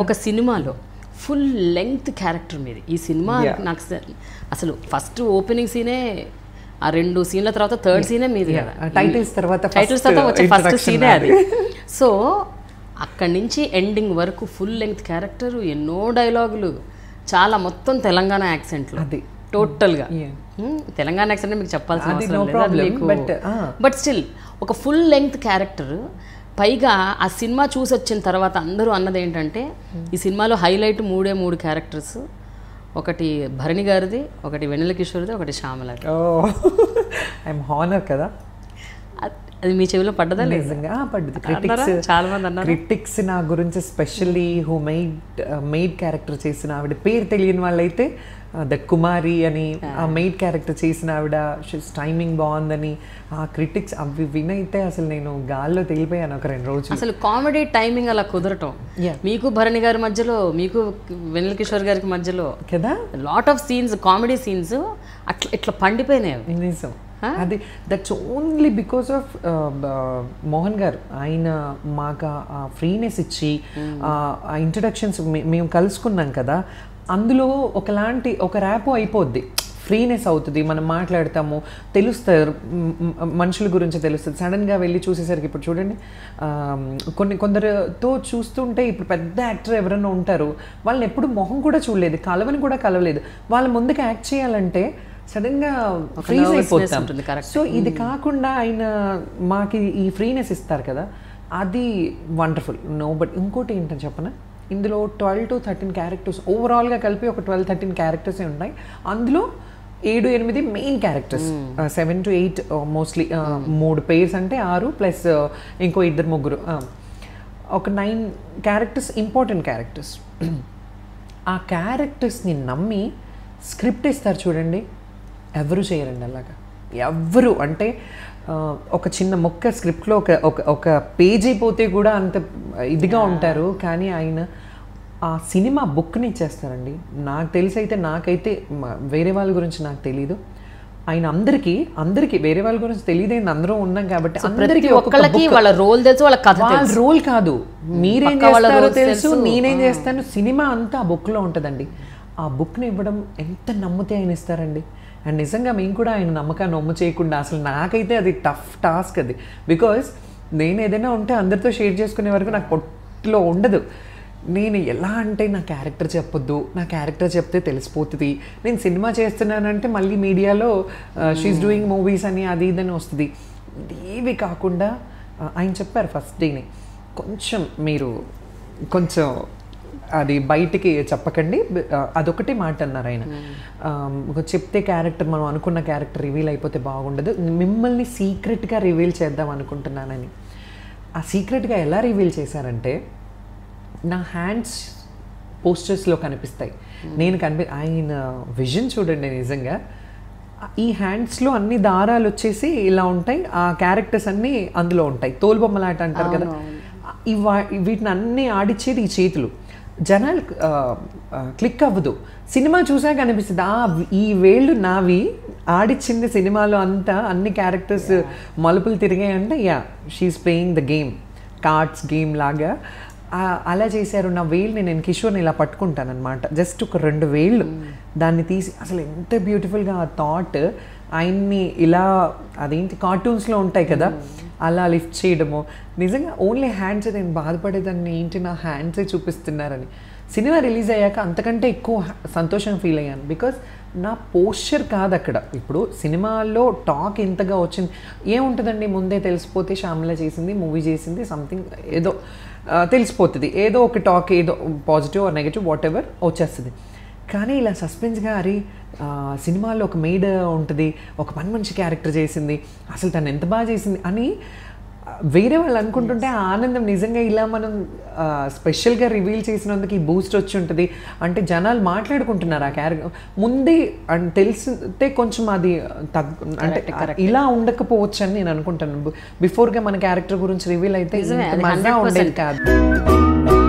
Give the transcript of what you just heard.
ఒక సినిమాలో full length character మీది. ఈ సినిమా నాకు అసలు ఫస్ట్ ఓపెనింగ్ సీనే, ఆ 2 సీన్ల తర్వాత థర్డ్ సీనే మీది కదా, టైటిల్స్ తర్వాత వచ్చే ఫస్ట్ సీనే అది. సో అక్కడి నుంచి ఎండింగ్ వరకు ఫుల్ లెంగ్త్ క్యారెక్టర్, ఎన్నో డైలాగులు, చాలా మొత్తం తెలంగాణ యాక్సెంట్లో, అది టోటల్గా తెలంగాణ యాక్సెంట్ మీకు చెప్పాల్సిన అవసరం లేదు. బట్ స్టిల్ ఒక ఫుల్ లెంగ్త్ క్యారెక్టర్. పైగా ఆ సినిమా చూసి వచ్చిన తర్వాత అందరూ అన్నది ఏంటంటే, ఈ సినిమాలో హైలైట్ 3 క్యారెక్టర్స్. ఒకటి భరణి గారిది, ఒకటి వెన్నెల కిషోర్ది, ఒకటి శ్యామలది. ఐఎమ్ హానర్ కదా. అది మీ చెవిలో పడ్డదా? నిజంగా పడ్డది. చాలా మంది అన్నారు. క్రిటిక్స్ నా గురించి స్పెషల్లీ హూ మెయిడ్ క్యారెక్టర్ చేసిన ఆవిడ పేరు తెలియని వాళ్ళైతే ద కుమారి అని ఆ మెయిడ్ క్యారెక్టర్ చేసిన ఆవిడ టైమింగ్ బాగుందని ఆ క్రిటిక్స్ అవి వినైతే అసలు నేను గాల్లో తెలిపోయాను ఒక 2 రోజులు. అసలు కామెడీ టైమింగ్ అలా కుదరటం, మీకు భరణి గారి మధ్యలో, మీకు వెన్నెల కిషోర్ గారికి మధ్యలో కదా lot of scenes, comedy scenes అట్లా ఇట్లా పండిపోయినాయి. నిజం. అది that's only because of Mohan గారు. ఆయన మాకు ఆ ఫ్రీనెస్ ఇచ్చి ఆ ఇంట్రడక్షన్స్ మేము కలుసుకున్నాం కదా, అందులో ఒక ర్యాప్ అయిపోద్ది, ఫ్రీనెస్ అవుతుంది, మనం మాట్లాడతాము, తెలుస్తారు, మనుషుల గురించి తెలుస్తుంది. సడన్గా వెళ్ళి చూసేసరికి ఇప్పుడు చూడండి, కొందరితో చూస్తుంటే ఇప్పుడు పెద్ద యాక్టర్ ఎవరైనా ఉంటారు, వాళ్ళని ఎప్పుడు మొహం కూడా చూడలేదు, కలవని కూడా కలవలేదు, వాళ్ళ ముందుకు యాక్ట్ చేయాలంటే సడన్గా ఫ్రీజ్ అయిపోతాం. సో ఇది కాకుండా ఆయన మాకు ఈ ఫ్రీనెస్ ఇస్తారు కదా, అది వండర్ఫుల్. బట్ ఇంకోటి ఏంటని చెప్పనా, ఇందులో 12 to 13 క్యారెక్టర్స్ ఓవరాల్గా కలిపి ఒక 12-13 క్యారెక్టర్సే ఉన్నాయి. అందులో 7-8 main characters, 7 to 8 mostly. 3 pairs అంటే 6 ప్లస్ ఇంకో 2-3, ఒక 9 క్యారెక్టర్స్ ఇంపార్టెంట్ క్యారెక్టర్స్. ఆ క్యారెక్టర్స్ని నమ్మి స్క్రిప్ట్ ఇస్తారు చూడండి, ఎవరు చేయరండి అలాగా. ఎవరు అంటే ఒక చిన్న మొక్క స్క్రిప్ట్లో ఒక పేజ్ అయిపోతే కూడా అంత ఇదిగా ఉంటారు, కానీ ఆయన ఆ సినిమా బుక్ని ఇచ్చేస్తారండి. నాకు తెలిసి అయితే, నాకైతే వేరే వాళ్ళ గురించి నాకు తెలీదు, ఆయన అందరికీ వేరే వాళ్ళ గురించి తెలియదు, అందరూ ఉన్నాం కాబట్టి అందరికీ వాళ్ళ రోల్ తెలుసు, వాళ్ళ కథ, వాళ్ళ రోల్ కాదు, మీరేం చేస్తారో తెలుసు, నేనేం చేస్తాను, సినిమా అంతా ఆ బుక్లో ఉంటుందండి. ఆ బుక్ని ఇవ్వడం ఎంత నమ్మితే ఆయన ఇస్తారండి. అండ్ నిజంగా మేము కూడా ఆయన నమ్మకాన్ని నమ్ము చేయకుండా, అసలు నాకైతే అది టఫ్ టాస్క్ అది. బికాజ్ నేను ఏదైనా ఉంటే అందరితో షేర్ చేసుకునే వరకు నాకు పొట్టులో ఉండదు. నేను ఎలా అంటే, నా క్యారెక్టర్ చెప్పొద్దు, నా క్యారెక్టర్ చెప్తే తెలిసిపోతుంది, నేను సినిమా చేస్తున్నానంటే మళ్ళీ మీడియాలో షీఈస్ డూయింగ్ మూవీస్ అని అది ఇదని వస్తుంది. ఇవి కాకుండా ఆయన చెప్పారు ఫస్ట్ డేని, మీరు కొంచెం అది బయటికి చెప్పకండి, అదొకటి మాట అన్నారు ఆయన. చెప్తే క్యారెక్టర్, మనం అనుకున్న క్యారెక్టర్ రివీల్ అయిపోతే బాగుండదు, మిమ్మల్ని సీక్రెట్గా రివీల్ చేద్దాం అనుకుంటున్నానని. ఆ సీక్రెట్గా ఎలా రివీల్ చేశారంటే, నా హ్యాండ్స్ పోస్టర్స్లో కనిపిస్తాయి, ఆయన విజన్ చూడండి నిజంగా. ఈ హ్యాండ్స్లో అన్ని దారాలు వచ్చేసి ఇలా ఉంటాయి, ఆ క్యారెక్టర్స్ అన్నీ అందులో ఉంటాయి. తోలుబొమ్మలాట అంటారు కదా, వీటిని అన్నీ ఆడిచ్చేది ఈ చేతులు. జనాలు క్లిక్ అవ్వదు, సినిమా చూసాక అనిపిస్తుంది ఈ వేళ్ళు నావి, ఆడిచ్చింది సినిమాలో అంతా, అన్ని క్యారెక్టర్స్ మలుపులు తిరిగాయంటే she's playing the game, cards game లాగా అలా చేశారు. నా వేళ్ళని నేను కిషోర్ని ఇలా పట్టుకుంటాను అనమాట, జస్ట్ ఒక 2 వేళ్ళు దాన్ని తీసి, అసలు ఎంత బ్యూటిఫుల్గా ఆ థాట్, ఆయన్ని ఇలా అదేంటి కార్టూన్స్లో ఉంటాయి కదా అలా లిఫ్ట్ చేయడము. నిజంగా ఓన్లీ హ్యాండ్స్, నేను బాధపడేదాన్ని ఏంటి నా హ్యాండ్సే చూపిస్తున్నారని. సినిమా రిలీజ్ అయ్యాక అంతకంటే ఎక్కువ సంతోషం ఫీల్ అయ్యాను, బికాస్ నా పోస్చర్ కాదు అక్కడ. ఇప్పుడు సినిమాల్లో టాక్ ఎంతగా వచ్చింది, ఏముంటుందండి, ముందే తెలిసిపోతే శ్యామల చేసింది, మూవీ చేసింది, సంథింగ్ ఏదో తెలిసిపోతుంది, ఏదో ఒక టాక్, ఏదో positive or negative what ever వచ్చేస్తుంది. కానీ ఇలా సస్పెన్స్గా, అరే సినిమాలో ఒక మెయిడ్ ఉంటుంది, ఒక పని మంచి క్యారెక్టర్ చేసింది, అసలు తను ఎంత బాగా చేసింది అని వేరే వాళ్ళు అనుకుంటుంటే ఆ ఆనందం నిజంగా ఇలా మనం స్పెషల్గా రివీల్ చేసినందుకు ఈ బూస్ట్ వచ్చి ఉంటుంది అంటే జనాలు మాట్లాడుకుంటున్నారు ఆ క్యారెక్టర్ ముందే తెలిసితే కొంచెం అది అంటే ఇలా ఉండకపోవచ్చు అని నేను అనుకుంటాను బిఫోర్గా మన క్యారెక్టర్ గురించి రివీల్ అయితే మజా ఉండేది కాదు.